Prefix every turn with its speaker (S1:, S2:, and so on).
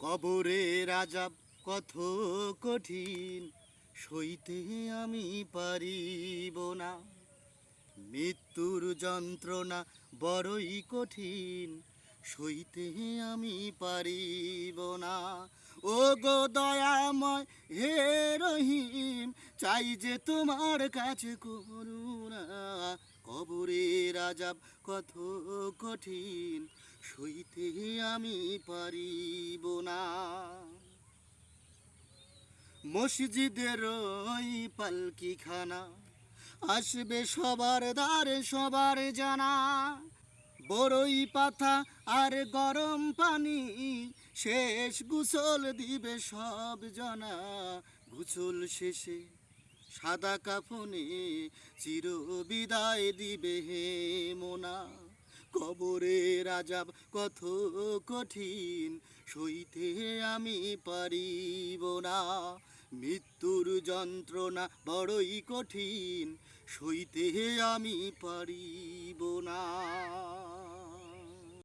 S1: কবরের আযাব কত কঠিন, সইতে আমি পারিব না। মৃত্যুর যন্ত্রণা বড়ই কঠিন, সইতে আমি পারিব না। ও গো দয়াময় হে রহিম, চাই যে তোমার কাছে করুণা। কবরের আযাব কত কঠিন, সইতে আমি পারিব না। মসজিদের ওই পালকিখানা আসবে সবার দ্বারে সবার জানা। বড়ই পাতা আর গরম পানি, শেষ গোসল দিবে সব জনা। গোসল শেষে সাদা কাফনে চির বিদায় দিবে হে মোনা। কবরের আযাব কত কঠিন, সইতে আমি পারিব না। মৃত্যুর যন্ত্রণা বড়ই কঠিন, সইতে আমি পারিব না।